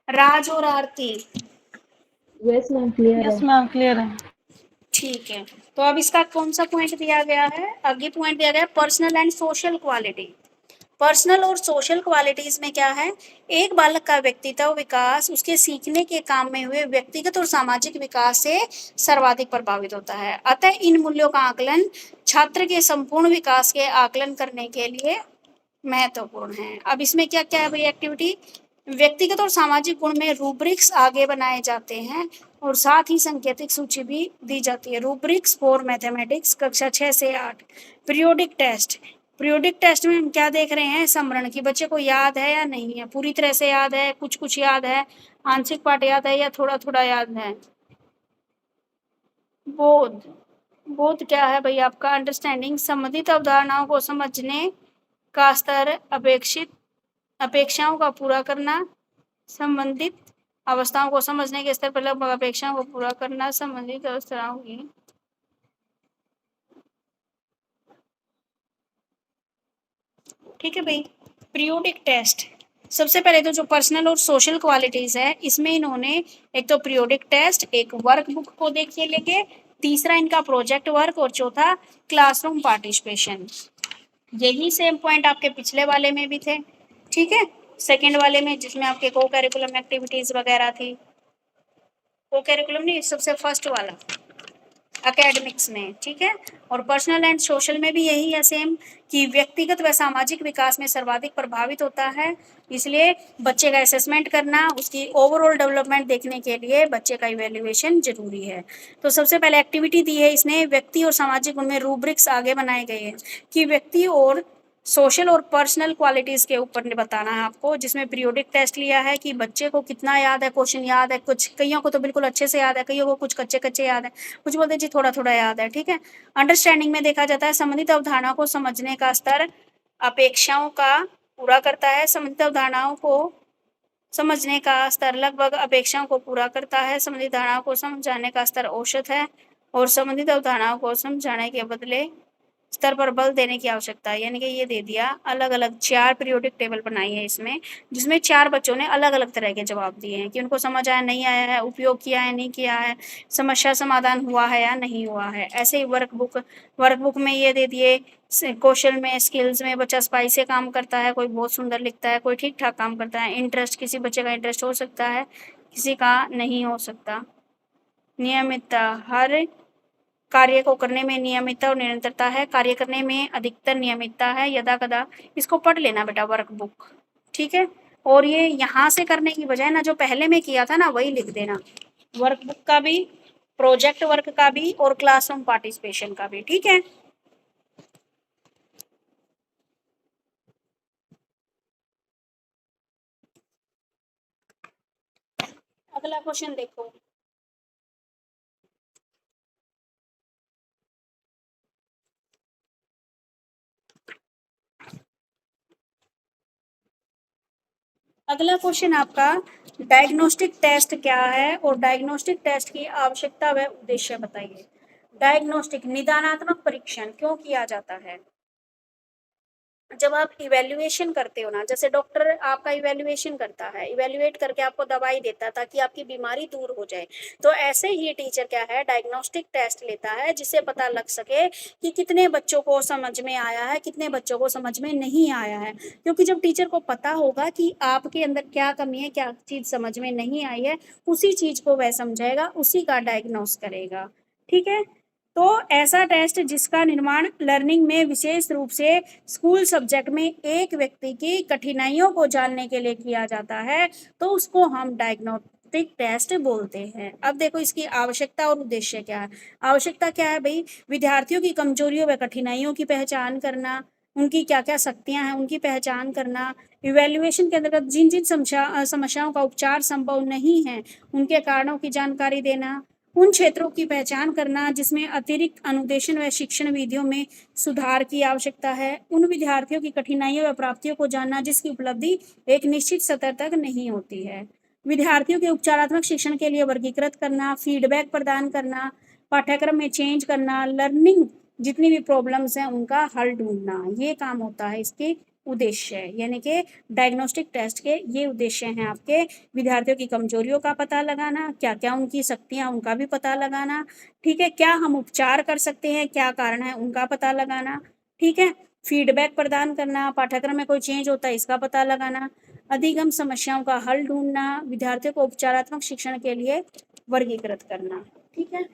राज और आरती, यस मैम क्लियर है। यस मैम क्लियर है। ठीक है। तो अब इसका कौन सा पॉइंट दिया गया है? आगे पॉइंट दिया गया है personal and social quality. Personal और सोशल क्वालिटीज में क्या है? एक बालक का व्यक्तित्व विकास उसके सीखने के काम में हुए व्यक्तिगत और सामाजिक विकास से सर्वाधिक प्रभावित होता है। अतः इन मूल्यों का आकलन छात्र के संपूर्ण विकास के आकलन करने के लिए महत्वपूर्ण है। अब इसमें क्या क्या है भाई एक्टिविटी? व्यक्तिगत और सामाजिक गुण में रूब्रिक्स आगे बनाए जाते हैं और साथ ही संकेतिक सूची भी दी जाती है। रूब्रिक्स फॉर मैथमेटिक्स कक्षा 6 से 8। पीरियोडिक टेस्ट, पीरियोडिक टेस्ट में हम क्या देख रहे हैं? समरण की बच्चे को याद है या नहीं है, पूरी तरह से याद है, कुछ कुछ याद है, आंशिक पाठ याद है या थोड़ा थोड़ा याद है। बोध, बोध क्या है भाई आपका? अंडरस्टैंडिंग, संबंधित अवधारणाओं को समझने का स्तर, अपेक्षित अपेक्षाओं का पूरा करना, संबंधित अवस्थाओं को समझने के स्तर पर लगभग अपेक्षाओं को पूरा करना, संबंधित अवस्थाओं की। ठीक है भाई। पीरियोडिक टेस्ट, सबसे पहले तो जो पर्सनल और सोशल क्वालिटीज है इसमें इन्होंने एक तो पीरियोडिक टेस्ट, एक वर्कबुक को देखिए लेके, तीसरा इनका प्रोजेक्ट वर्क और चौथा क्लासरूम पार्टिसिपेशन। यही सेम पॉइंट आपके पिछले वाले में भी थे। ठीक है, सेकंड वाले में जिसमें आपके को करिकुलम एक्टिविटीज वगैरह थी, को करिकुलम नहीं, सबसे फर्स्ट वाला एकेडमिक्स में। ठीक है, और पर्सनल एंड सोशल में भी यही है सेम कि व्यक्तिगत व सामाजिक विकास में सर्वाधिक प्रभावित होता है। इसलिए बच्चे का असेसमेंट करना, उसकी ओवरऑल डेवलपमेंट देखने के लिए बच्चे का इवैल्यूएशन जरूरी है। तो सबसे पहले एक्टिविटी दी है इसने, व्यक्ति और सामाजिक गुण में रूब्रिक्स आगे बनाए गए हैं कि व्यक्ति और सोशल और पर्सनल क्वालिटीज के ऊपर बताना है आपको, जिसमें पीरियोडिक टेस्ट लिया है कि बच्चे को कितना याद है, क्वेश्चन याद है, कुछ कईयों को तो बिल्कुल अच्छे से याद है, कईयों को कुछ कच्चे कच्चे याद है, कुछ बोलते जी थोड़ा थोड़ा याद है। ठीक है, अंडरस्टैंडिंग में देखा जाता है संबंधित अवधारणाओं को समझने का स्तर अपेक्षाओं का पूरा करता है, संबंधित अवधारणाओं को समझने का स्तर लगभग अपेक्षाओं को पूरा करता है, संबंधित धारणाओं को समझाने का स्तर औसत है और संबंधित अवधारणाओं को समझाने के बदले स्तर पर बल देने की आवश्यकता है। यानी कि ये दे दिया, अलग अलग 4 पीरियोडिक टेबल बनाई है इसमें, जिसमें 4 बच्चों ने अलग अलग तरह के जवाब दिए हैं कि उनको समझ आया नहीं आया है, उपयोग किया है नहीं किया है, समस्या समाधान हुआ है या नहीं हुआ है। ऐसे ही वर्कबुक में ये दे दिए, कौशल में स्किल्स में बच्चा स्पाई से काम करता है, कोई बहुत सुंदर लिखता है, कोई ठीक ठाक काम करता है। इंटरेस्ट, किसी बच्चे का इंटरेस्ट हो सकता है, किसी का नहीं हो सकता। नियमितता, हर कार्य को करने में नियमितता और निरंतरता है, कार्य करने में अधिकतर नियमितता है, यदा कदा। इसको पढ़ लेना बेटा वर्कबुक। ठीक है, और ये यहाँ से करने की बजाय ना जो पहले में किया था ना वही लिख देना, वर्कबुक का भी, प्रोजेक्ट वर्क का भी और क्लासरूम पार्टिसिपेशन का भी। ठीक है, अगला क्वेश्चन देखो। अगला क्वेश्चन आपका, डायग्नोस्टिक टेस्ट क्या है और डायग्नोस्टिक टेस्ट की आवश्यकता व उद्देश्य बताइए। डायग्नोस्टिक, निदानात्मक परीक्षण क्यों किया जाता है? जब आप इवैल्यूएशन करते हो ना, जैसे डॉक्टर आपका इवैल्यूएशन करता है, इवैल्यूएट करके आपको दवाई देता है ताकि आपकी बीमारी दूर हो जाए, तो ऐसे ही टीचर क्या है, डायग्नोस्टिक टेस्ट लेता है जिससे पता लग सके कि कितने बच्चों को समझ में आया है, कितने बच्चों को समझ में नहीं आया है। क्योंकि जब टीचर को पता होगा कि आपके अंदर क्या कमी है, क्या चीज समझ में नहीं आई है, उसी चीज को वह समझेगा, उसी का डायग्नोस करेगा। ठीक है, तो ऐसा टेस्ट जिसका निर्माण लर्निंग में विशेष रूप से स्कूल सब्जेक्ट में एक व्यक्ति की कठिनाइयों को जानने के लिए किया जाता है, तो उसको हम डायग्नोस्टिक टेस्ट बोलते हैं। अब देखो इसकी आवश्यकता और उद्देश्य क्या है। आवश्यकता क्या है भाई? विद्यार्थियों की कमजोरियों व कठिनाइयों की पहचान करना, उनकी क्या क्या शक्तियां हैं उनकी पहचान करना, इवैल्यूएशन के अंतर्गत जिन जिन समस्याओं का उपचार संभव नहीं है उनके कारणों की जानकारी देना, उन क्षेत्रों की पहचान करना जिसमें अतिरिक्त अनुदेशन व शिक्षण विधियों में सुधार की आवश्यकता है, उन विद्यार्थियों की कठिनाइयों व प्राप्तियों को जानना जिसकी उपलब्धि एक निश्चित स्तर तक नहीं होती है, विद्यार्थियों के उपचारात्मक शिक्षण के लिए वर्गीकृत करना, फीडबैक प्रदान करना, पाठ्यक्रम में चेंज करना, लर्निंग जितनी भी प्रॉब्लम्स हैं उनका हल ढूंढना, ये काम होता है इसके उद्देश्य, यानी कि डायग्नोस्टिक टेस्ट के ये उद्देश्य हैं आपके। विद्यार्थियों की कमजोरियों का पता लगाना, क्या क्या उनकी शक्तियां उनका भी पता लगाना, ठीक है, क्या हम उपचार कर सकते हैं, क्या कारण है उनका पता लगाना, ठीक है, फीडबैक प्रदान करना, पाठ्यक्रम में कोई चेंज होता है इसका पता लगाना, अधिगम समस्याओं का हल ढूंढना, विद्यार्थियों को उपचारात्मक शिक्षण के लिए वर्गीकृत करना, ठीक है।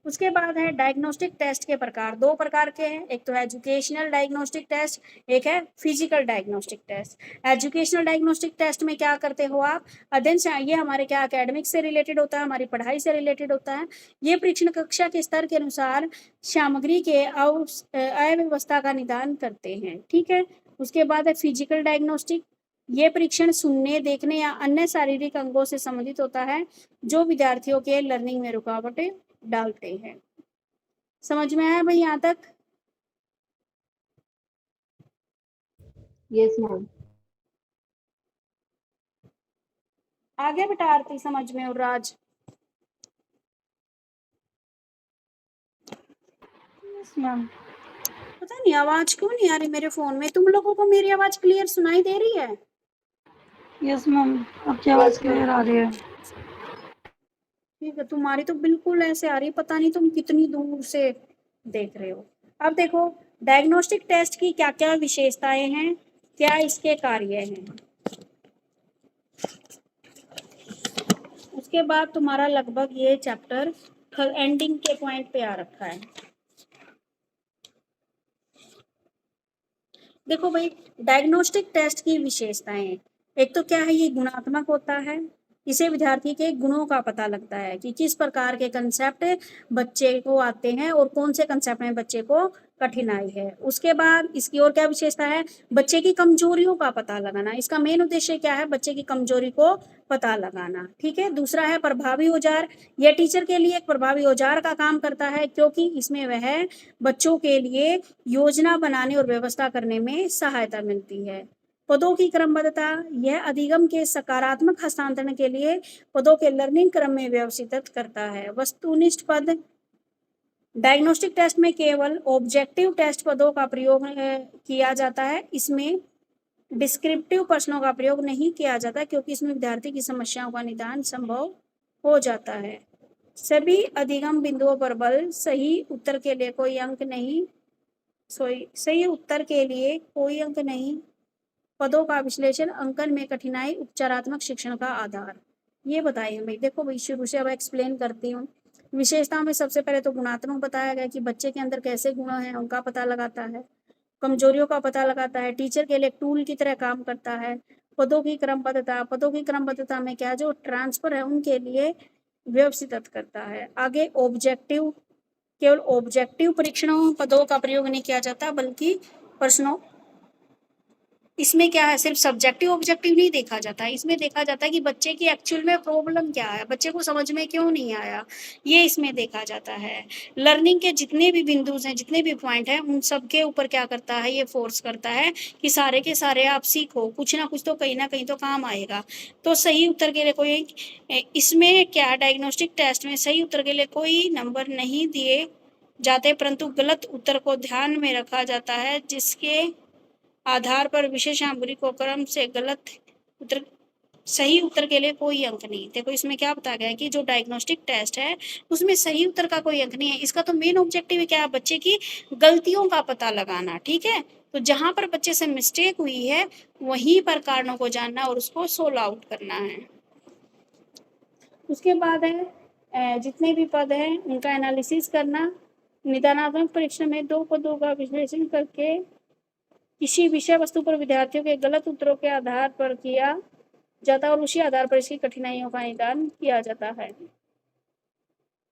उसके बाद है डायग्नोस्टिक टेस्ट के प्रकार, दो प्रकार के हैं, एक तो है एजुकेशनल डायग्नोस्टिक टेस्ट, एक है physical diagnostic test. Educational diagnostic test में क्या करते हो आप, अध्ययन से ये हमारे क्या एकेडमिक से रिलेटेड होता है, हमारी पढ़ाई से रिलेटेड होता है, ये परीक्षण कक्षा के स्तर के अनुसार सामग्री के अव्यवस्था का निदान करते हैं, ठीक है। उसके बाद है फिजिकल डायग्नोस्टिक, ये परीक्षण सुनने, देखने या अन्य शारीरिक अंगों से संबंधित होता है जो विद्यार्थियों के लर्निंग में रुकावटें डालते हैं। समझ में आया भाई यहाँ तक? Yes ma'am. आगे बेटा आरती समझ में, और राज? Yes ma'am. पता नहीं आवाज क्यों नहीं आ रही मेरे फोन में, तुम लोगों को मेरी आवाज क्लियर सुनाई दे रही है? यस मैम, आपकी आवाज क्लियर आ रही है। ठीक है, तुम्हारी तो बिल्कुल ऐसे आ रही है, पता नहीं तुम कितनी दूर से देख रहे हो। अब देखो डायग्नोस्टिक टेस्ट की क्या क्या विशेषताएं हैं, क्या इसके कार्य हैं, उसके बाद तुम्हारा लगभग ये चैप्टर एंडिंग के पॉइंट पे आ रखा है। देखो भाई डायग्नोस्टिक टेस्ट की विशेषताएं, एक तो क्या है, ये गुणात्मक होता है, इसे विद्यार्थी के गुणों का पता लगता है कि किस प्रकार के कंसेप्ट बच्चे को आते हैं और कौन से कंसेप्ट में बच्चे को कठिनाई है। उसके बाद इसकी और क्या विशेषता है, बच्चे की कमजोरियों का पता लगाना, इसका मेन उद्देश्य क्या है, बच्चे की कमजोरी को पता लगाना, ठीक है। दूसरा है प्रभावी औजार, यह टीचर के लिए एक प्रभावी औजार का काम करता है क्योंकि इसमें वह बच्चों के लिए योजना बनाने और व्यवस्था करने में सहायता मिलती है। पदों की क्रमबद्धता, यह अधिगम के सकारात्मक हस्तांतरण के लिए पदों के लर्निंग क्रम में व्यवस्थित करता है। वस्तुनिष्ठ पद, डायग्नोस्टिक टेस्ट में केवल ऑब्जेक्टिव टेस्ट पदों का प्रयोग किया जाता है, इसमें डिस्क्रिप्टिव प्रश्नों का प्रयोग नहीं किया जाता क्योंकि इसमें विद्यार्थी की समस्याओं का निदान संभव हो जाता है। सभी अधिगम बिंदुओं पर बल, सही उत्तर के लिए कोई अंक नहीं, सही उत्तर के लिए कोई अंक नहीं, पदों का विश्लेषण, अंकन में कठिनाई, उपचारात्मक शिक्षण का आधार, ये बताइए भाई। देखो भाई शुरू से अब एक्सप्लेन करती हूँ। विशेषताओं में सबसे पहले तो गुणात्मक बताया गया कि बच्चे के अंदर कैसे गुण हैं उनका पता लगाता है, कमजोरियों का पता लगाता है, टीचर के लिए टूल की तरह काम करता है। पदों की क्रमबद्धता, पदों की क्रमबद्धता में क्या जो ट्रांसफर है उनके लिए व्यवस्थित करता है। आगे ऑब्जेक्टिव, केवल ऑब्जेक्टिव परीक्षणों पदों का प्रयोग नहीं किया जाता बल्कि प्रश्नों, इसमें क्या है सिर्फ सब्जेक्टिव ऑब्जेक्टिव नहीं देखा जाता, इसमें देखा जाता है कि बच्चे की एक्चुअल में प्रॉब्लम क्या है, बच्चे को समझ में क्यों नहीं आया, ये इसमें देखा जाता है। लर्निंग के जितने भी बिंदुज हैं, जितने भी पॉइंट हैं, उन सब के ऊपर क्या करता है, ये फोर्स करता है कि सारे के सारे आप सीखो, कुछ ना कुछ तो कहीं ना कहीं तो काम आएगा। तो सही उत्तर के लिए कोई, इसमें क्या डायग्नोस्टिक टेस्ट में सही उत्तर के लिए कोई नंबर नहीं दिए जाते परंतु गलत उत्तर को ध्यान में रखा जाता है जिसके आधार पर विशेष सामग्री को क्रम से गलत उत्तर, सही उत्तर के लिए कोई अंक नहीं। देखो इसमें क्या बताया गया है कि जो डायग्नोस्टिक टेस्ट है उसमें सही उत्तर का कोई अंक नहीं है, इसका तो मेन ऑब्जेक्टिव है क्या, बच्चे की गलतियों का पता लगाना, ठीक है। तो जहां पर बच्चे से मिस्टेक हुई है वहीं पर कारणों को जानना और उसको सोल्व आउट करना है। उसके बाद है जितने भी पद हैं उनका एनालिसिस करना, निदानात्मक परीक्षण में दो पदों का विश्लेषण करके किसी विषय वस्तु पर विद्यार्थियों के गलत उत्तरों के आधार पर किया जाता है और उसी आधार पर इसकी कठिनाइयों का निदान किया जाता है।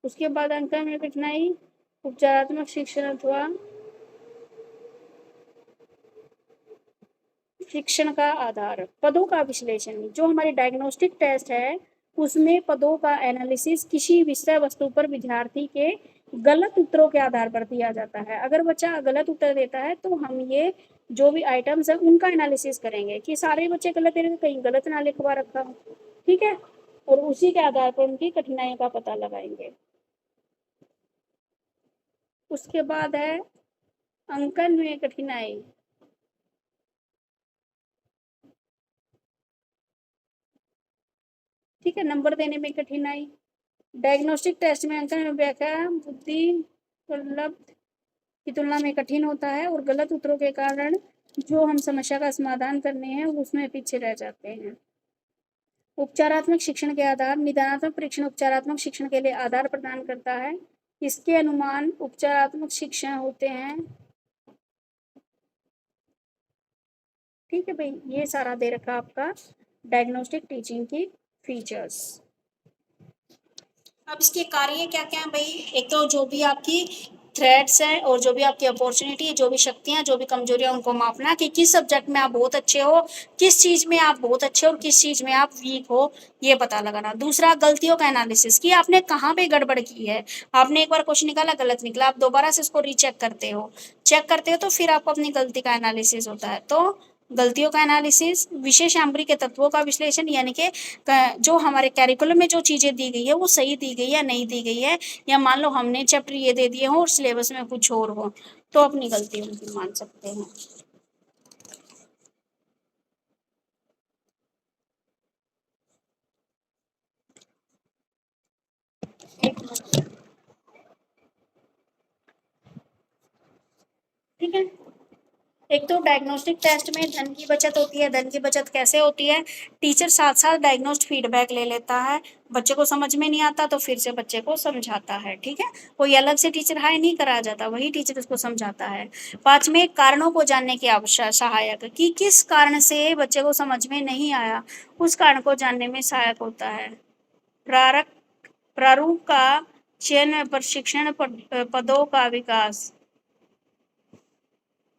उसके बाद अंकन में कठिनाई, उपचारात्मक शिक्षण अथवा शिक्षण का आधार, पदों का विश्लेषण, जो हमारी डायग्नोस्टिक टेस्ट है उसमें पदों का एनालिसिस किसी विषय वस्तु पर विद्यार्थी के गलत उत्तरों के आधार पर दिया जाता है। अगर बच्चा गलत उत्तर देता है तो हम ये जो भी आइटम्स है उनका एनालिसिस करेंगे कि सारे बच्चे गलत दे रहे हैं, कहीं गलत ना लिखवा रखा हो, ठीक है, और उसी के आधार पर उनकी कठिनाइयों का पता लगाएंगे। उसके बाद है अंकन में कठिनाई। ठीक है, नंबर देने में कठिनाई। डायग्नोस्टिक टेस्ट में अंकन में व्याख्या बुद्धि उपलब्ध की तुलना में कठिन होता है और गलत उत्तरों के कारण जो हम समस्या का समाधान करने हैं उसमें पीछे रह जाते हैं। उपचारात्मक शिक्षण के आधार। निदानात्मक परीक्षण उपचारात्मक शिक्षण के लिए आधार प्रदान करता है। इसके अनुमान उपचारात्मक शिक्षण होते हैं। ठीक है भाई, ये सारा दे रखा आपका डायग्नोस्टिक टीचिंग की फीचर्स। अब इसके कार्य क्या क्या है भाई? एक तो जो भी आपकी थ्रेड्स हैं और जो भी आपकी अपॉर्चुनिटी है, जो भी शक्तियां, जो भी कमजोरियां, उनको मापना कि किस सब्जेक्ट में आप बहुत अच्छे हो, किस चीज में आप बहुत अच्छे हो और किस चीज में आप वीक हो, ये पता लगाना। दूसरा, गलतियों का एनालिसिस कि आपने कहाँ पे गड़बड़ की है। आपने एक बार क्वेश्चन निकाला, गलत निकला, आप दोबारा से इसको रीचेक करते हो, चेक करते हो तो फिर आपको अपनी गलती का एनालिसिस होता है। तो गलतियों का एनालिसिस, विशेष सामग्री के तत्वों का विश्लेषण, यानी कि जो हमारे कैरिकुलम में जो चीजें दी गई है वो सही दी गई है या नहीं दी गई है, या मान लो हमने चैप्टर ये दे दिए हो और सिलेबस में कुछ और हो, तो अपनी गलती उनकी मान सकते हैं। ठीक है, एक तो डायग्नोस्टिक टेस्ट में धन की बचत होती है। धन की बचत कैसे होती है? टीचर साथ साथ डायग्नोस्ट फीडबैक ले लेता है, बच्चे को समझ में नहीं आता तो फिर से बच्चे को समझाता है। ठीक है, कोई अलग से टीचर हायर नहीं कराया जाता, वही टीचर उसको समझाता है। 5 में कारणों को जानने की आवश्यक सहायक कि किस कारण से बच्चे को समझ में नहीं आया, उस कारण को जानने में सहायक होता है। प्रारक प्रारूप का चयन में प्रशिक्षण पदों का विकास।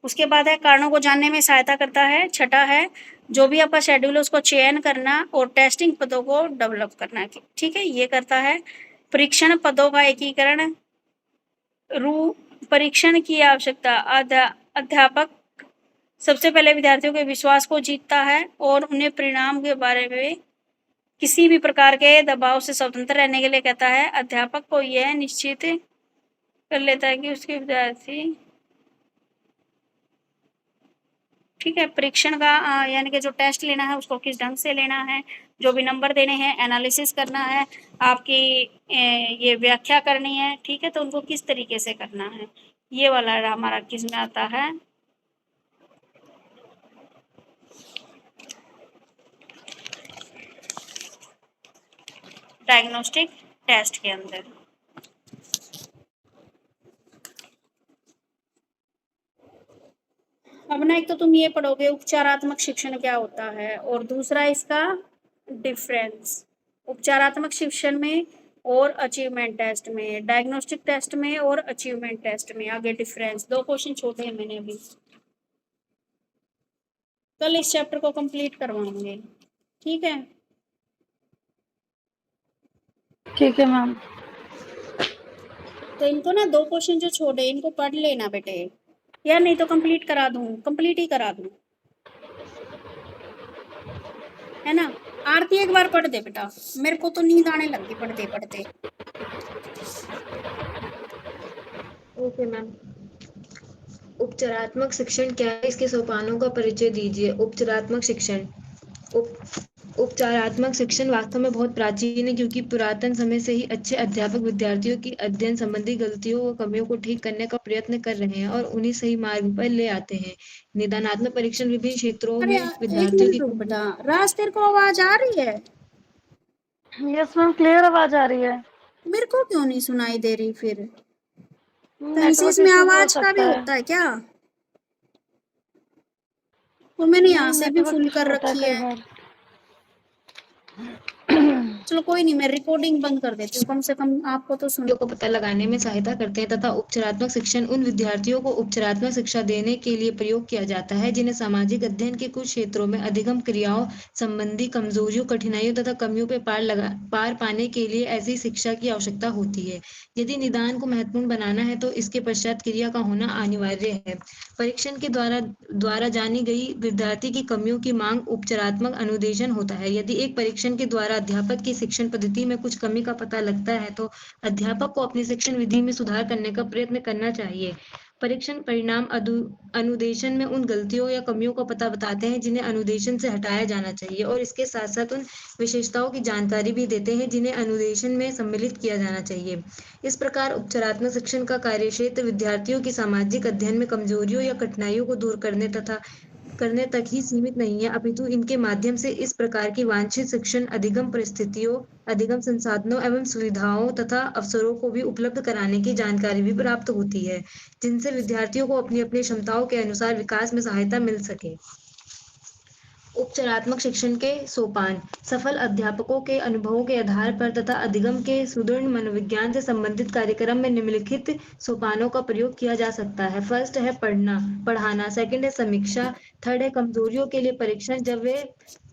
उसके बाद है कारणों को जानने में सहायता करता है। छठा है जो भी आपका शेड्यूल है उसको चयन करना और टेस्टिंग पदों को डेवलप करना। ठीक है, ये करता है। परीक्षण पदों का एकीकरण, परीक्षण की आवश्यकता। अध्यापक सबसे पहले विद्यार्थियों के विश्वास को जीतता है और उन्हें परिणाम के बारे में किसी भी प्रकार के दबाव से स्वतंत्र रहने के लिए कहता है। अध्यापक को यह निश्चित कर लेता है कि उसके विद्यार्थी, ठीक है, परीक्षण का यानी कि जो टेस्ट लेना है उसको किस ढंग से लेना है, जो भी नंबर देने हैं, एनालिसिस करना है, आपकी ये व्याख्या करनी है। ठीक है, तो उनको किस तरीके से करना है, ये वाला हमारा किस में आता है? डायग्नोस्टिक टेस्ट के अंदर। अब ना एक तो तुम ये पढ़ोगे उपचारात्मक शिक्षण क्या होता है, और दूसरा इसका डिफरेंस उपचारात्मक शिक्षण में और अचीवमेंट टेस्ट में, डायग्नोस्टिक टेस्ट में और अचीवमेंट टेस्ट में। आगे डिफरेंस, 2 क्वेश्चन छोड़े हैं मैंने अभी, कल इस चैप्टर को कंप्लीट करवाएंगे। ठीक है, ठीक है मैम। तो इनको ना 2 क्वेश्चन जो छोड़े इनको पढ़ लेना बेटे, या नहीं तो कंप्लीट करा दूं, कंप्लीट ही करा दूं, है ना। आरती एक बार पढ़ दे बेटा, मेरे को तो नींद आने लग गई पढ़ते पढ़ते। Okay ma'am. उपचारात्मक शिक्षण क्या है, इसके सोपानों का परिचय दीजिए। उपचारात्मक शिक्षण उपचारात्मक शिक्षण वास्तव में बहुत प्राचीन है, क्योंकि पुरातन समय से ही अच्छे अध्यापक विद्यार्थियों की अध्ययन संबंधी गलतियों व कमियों को ठीक करने का प्रयत्न कर रहे हैं और उन्हें सही मार्ग पर ले आते हैं। निदानात्मक परीक्षण विभिन्न क्षेत्रों अरे में एक विद्यार्थियों मिनट रुक बेटा, राज तेरे को आवाज आ रही है? यस मैम, क्लियर आवाज आ रही है। मेरे को क्यों नहीं सुनाई दे रही फिर? तो नेटवर्क इसमें इशू भी हो आवाज का भी सकता है। होता है क्या? तो मैंने यहाँ नहीं, से भी नेटवर्क फुल इशू कर होता है रखी कई है। बार। चलो कोई नहीं, मैं रिकॉर्डिंग बंद कर देती हूँ, कम से कम आपको तो सुन। को पता लगाने में सहायता करते हैं तथा उपचारात्मक शिक्षण उन विद्यार्थियों को उपचारात्मक शिक्षा देने के लिए प्रयोग किया जाता है जिन्हें सामाजिक अध्ययन के कुछ क्षेत्रों में अधिगम क्रियाओं संबंधी कमजोरियों, कठिनाइयों तथा कमियों पे पार पाने के लिए ऐसी शिक्षा की आवश्यकता होती है। यदि निदान को महत्वपूर्ण बनाना है तो इसके पश्चात क्रिया का होना अनिवार्य है। परीक्षण के द्वारा जानी गई विद्यार्थी की कमियों की मांग उपचारात्मक अनुदेशन होता है। यदि एक परीक्षण के द्वारा अध्यापक की शिक्षण पद्धति में कुछ कमी का पता लगता है तो अध्यापक को अपनी शिक्षण विधि में सुधार करने का प्रयत्न करना चाहिए। परीक्षण परिणाम अनुदेशन में उन गलतियों या कमियों का पता बताते हैं जिन्हें अनुदेशन से हटाया जाना चाहिए और इसके साथ साथ उन विशेषताओं की जानकारी भी देते हैं जिन्हें अनुदेशन में सम्मिलित किया जाना चाहिए। इस प्रकार उपचारात्मक शिक्षण का कार्यक्षेत्र विद्यार्थियों की सामाजिक अध्ययन में कमजोरियों या कठिनाइयों को दूर करने तक ही सीमित नहीं है, अपितु इनके माध्यम से इस प्रकार की वांछित शिक्षण अधिगम परिस्थितियों, अधिगम संसाधनों एवं सुविधाओं तथा अवसरों को भी उपलब्ध कराने की जानकारी भी प्राप्त होती है, जिनसे विद्यार्थियों को अपनी अपनी क्षमताओं के अनुसार विकास में सहायता मिल सके। उपचारात्मक शिक्षण के सोपान सफल अध्यापकों के अनुभवों के आधार पर तथा अधिगम के सुदृढ़ मनोविज्ञान से संबंधित कार्यक्रम में निम्नलिखित सोपानों का प्रयोग किया जा सकता है। फर्स्ट है पढ़ाना, सेकंड है समीक्षा, थर्ड है कमजोरियों के लिए परीक्षण जब वे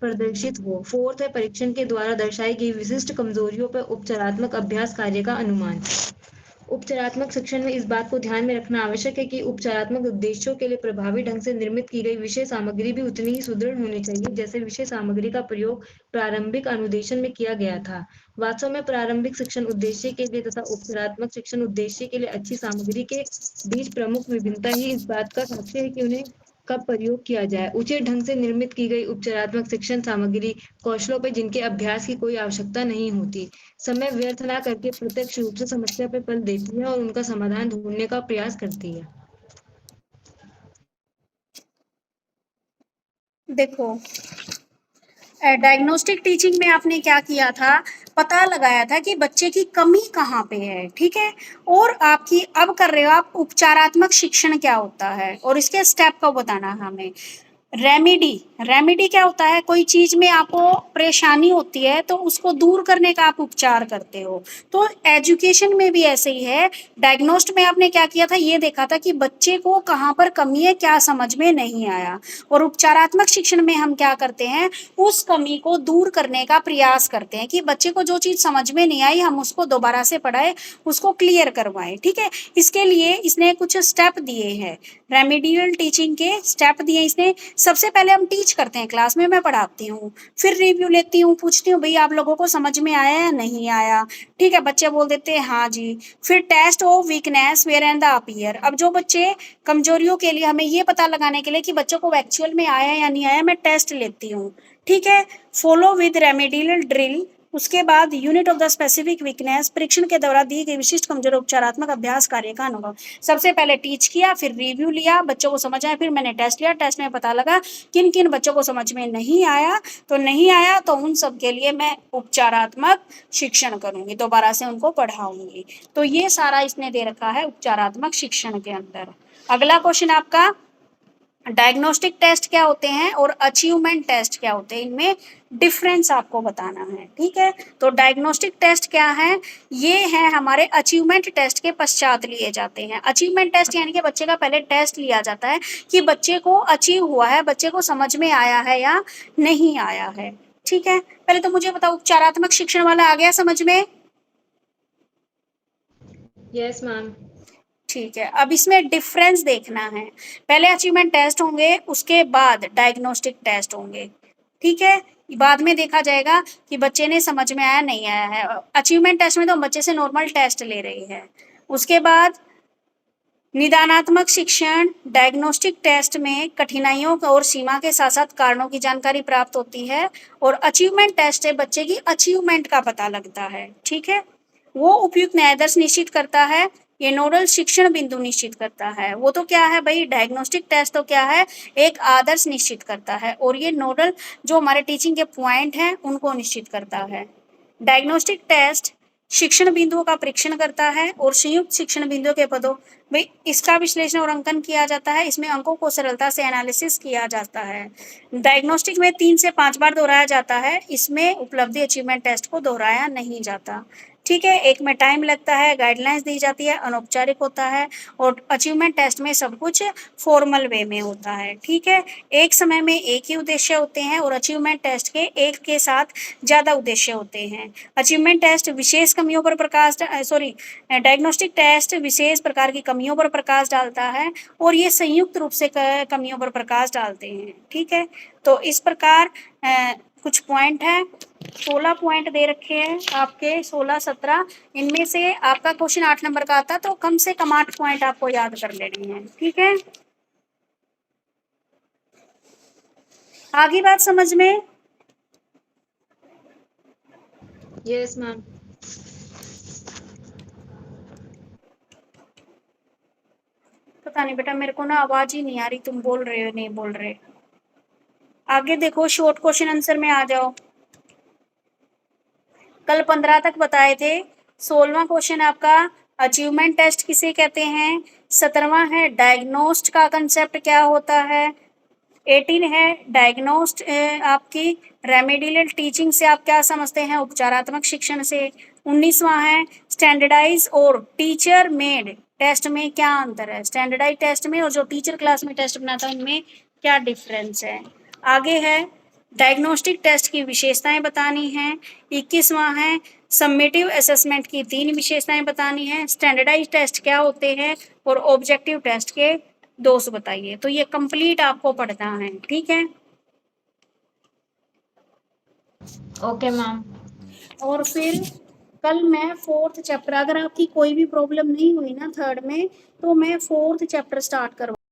प्रदर्शित हो, फोर्थ है परीक्षण के द्वारा दर्शाई गई विशिष्ट कमजोरियों पर उपचारात्मक अभ्यास कार्य का अनुमान। उपचारात्मक शिक्षण में इस बात को ध्यान में रखना आवश्यक है कि उपचारात्मक उद्देश्यों के लिए प्रभावी ढंग से निर्मित की गई विषय सामग्री भी उतनी ही सुदृढ़ होनी चाहिए जैसे विषय सामग्री का प्रयोग प्रारंभिक अनुदेशन में किया गया था। वास्तव में प्रारंभिक शिक्षण उद्देश्य के लिए तथा उपचारात्मक शिक्षण उद्देश्य के लिए अच्छी सामग्री के बीच प्रमुख विभिन्नता ही इस बात का साक्ष्य है कि उन्हें कब प्रयोग किया जाए। उचित ढंग से निर्मित की गई उपचारात्मक शिक्षण सामग्री कौशलों पर जिनके अभ्यास की कोई आवश्यकता नहीं होती, समय व्यर्थ ना करके प्रत्यक्ष रूप से समस्या पर बल देती है और उनका समाधान ढूंढने का प्रयास करती है। देखो, डायग्नोस्टिक टीचिंग में आपने क्या किया था, पता लगाया था कि बच्चे की कमी कहाँ पे है, ठीक है। और आपकी अब कर रहे हो आप उपचारात्मक शिक्षण क्या होता है और इसके स्टेप को बताना हमें। रेमेडी क्या होता है, कोई चीज में आपको परेशानी होती है तो उसको दूर करने का आप उपचार करते हो। तो एजुकेशन में भी ऐसे ही है। डायग्नोस्ट में आपने क्या किया था, ये देखा था कि बच्चे को कहाँ पर कमी है, क्या समझ में नहीं आया। और उपचारात्मक शिक्षण में हम क्या करते हैं, उस कमी को दूर करने का प्रयास करते हैं कि बच्चे को जो चीज समझ में नहीं आई हम उसको दोबारा से पढ़ाए, उसको क्लियर करवाएं, ठीक है। इसके लिए इसने कुछ स्टेप दिए हैं, रेमेडियल टीचिंग के स्टेप दिए इसने। सबसे पहले हम टीच करते हैं, क्लास में मैं पढ़ाती हूँ, फिर रिव्यू लेती हूँ, पूछती हूँ भाई आप लोगों को समझ में आया या नहीं आया, ठीक है। बच्चे बोल देते हैं हाँ जी। फिर test of weakness where and the appear. अब जो बच्चे कमजोरियों के लिए, हमें ये पता लगाने के लिए कि बच्चों को एक्चुअल में आया या नहीं आया, मैं टेस्ट लेती हूँ, ठीक है। Follow with remedial drill. उसके बाद unit of the specific weakness, परीक्षण के दौरान दी गई विशिष्ट कमजोर उपचारात्मक अभ्यास कार्य का अनुभव। सबसे पहले टीच किया, फिर रिव्यू लिया, बच्चों को समझ आया, फिर मैंने टेस्ट लिया, टेस्ट में पता लगा किन किन बच्चों को समझ में नहीं आया, तो उन सब के लिए मैं उपचारात्मक शिक्षण करूंगी, दोबारा से उनको पढ़ाऊंगी। तो ये सारा इसने दे रखा है उपचारात्मक शिक्षण के अंदर। अगला क्वेश्चन आपका, डायग्नोस्टिक टेस्ट क्या होते हैं और अचीवमेंट टेस्ट क्या होते हैं, इनमें डिफरेंस आपको बताना है, ठीक है। तो डायग्नोस्टिक टेस्ट क्या है, ये है हमारे अचीवमेंट टेस्ट के पश्चात लिए जाते हैं। अचीवमेंट टेस्ट यानी कि बच्चे का पहले टेस्ट लिया जाता है कि बच्चे को अचीव हुआ है, बच्चे को समझ में आया है या नहीं आया है, ठीक है। पहले तो मुझे बताओ, उपचारात्मक शिक्षण वाला आ गया समझ में? Yes ma'am. ठीक है, अब इसमें डिफरेंस देखना है। पहले अचीवमेंट टेस्ट होंगे, उसके बाद डायग्नोस्टिक टेस्ट होंगे, ठीक है। बाद में देखा जाएगा कि बच्चे ने समझ में आया नहीं आया है। अचीवमेंट टेस्ट में तो बच्चे से नॉर्मल टेस्ट ले रही है। उसके बाद निदानात्मक शिक्षण, डायग्नोस्टिक टेस्ट में कठिनाइयों और सीमा के साथ साथ कारणों की जानकारी प्राप्त होती है। और अचीवमेंट टेस्ट है, बच्चे की अचीवमेंट का पता लगता है, ठीक है। वो उपयुक्त न्यायादर्श निश्चित करता है, ये नोडल शिक्षण बिंदु निश्चित करता है। वो तो क्या है भाई, डायग्नोस्टिक टेस्ट तो क्या है, एक आदर्श निश्चित करता है, और ये नोडल जो हमारे टीचिंग के पॉइंट हैं उनको निश्चित करता है। डायग्नोस्टिक टेस्ट शिक्षण बिंदुओं का परीक्षण करता है और संयुक्त शिक्षण बिंदुओं के पदों भाई इसका विश्लेषण और अंकन किया जाता है, इसमें अंकों को सरलता से एनालिसिस किया जाता है। डायग्नोस्टिक में 3 से 5 बार दोहराया जाता है, इसमें उपलब्धि अचीवमेंट टेस्ट को दोहराया नहीं जाता। ठीक है, एक में टाइम लगता है, गाइडलाइंस दी जाती है, अनौपचारिक होता है, और अचीवमेंट टेस्ट में सब कुछ फॉर्मल वे में होता है। ठीक है, एक समय में एक ही उद्देश्य होते हैं और अचीवमेंट टेस्ट के एक के साथ ज़्यादा उद्देश्य होते हैं। अचीवमेंट टेस्ट विशेष कमियों पर डायग्नोस्टिक टेस्ट विशेष प्रकार की कमियों पर प्रकाश डालता है और ये संयुक्त रूप से कमियों पर प्रकाश डालते हैं। ठीक है, तो इस प्रकार कुछ पॉइंट है, 16 पॉइंट दे रखे हैं आपके, 16-17, इनमें से आपका क्वेश्चन 8 नंबर का आता तो कम से कम 8 पॉइंट आपको याद कर लेने हैं। ठीक है, आगे बात समझ में? Yes ma'am. पता नहीं बेटा, मेरे को ना आवाज ही नहीं आ रही, तुम बोल रहे हो नहीं बोल रहे। आगे देखो, शॉर्ट क्वेश्चन आंसर में आ जाओ। कल 15 तक बताए थे। 16वां क्वेश्चन आपका अचीवमेंट टेस्ट किसे कहते हैं। 17वां है डायग्नोस्ट का कंसेप्ट क्या होता है। 18 है डायग्नोस्ट आपकी रेमेडियल टीचिंग से आप क्या समझते हैं, उपचारात्मक शिक्षण से। 19वां है स्टैंडर्डाइज और टीचर मेड टेस्ट में क्या अंतर है, स्टैंडर्डाइज टेस्ट में और जो टीचर क्लास में टेस्ट बनाता है उनमें क्या डिफरेंस है। आगे है डायग्नोस्टिक टेस्ट की विशेषताएं बतानी है। 21वां है सम्मेटिव असेसमेंट की 3 विशेषताएं बतानी है। स्टैंडर्डाइज टेस्ट क्या होते हैं और ऑब्जेक्टिव टेस्ट के दोष बताइए। तो ये कंप्लीट आपको पढ़ना है। ठीक है, ओके मैम। और फिर कल मैं 4th चैप्टर, अगर आपकी कोई भी प्रॉब्लम नहीं हुई ना 3rd में, तो मैं 4th चैप्टर स्टार्ट करवा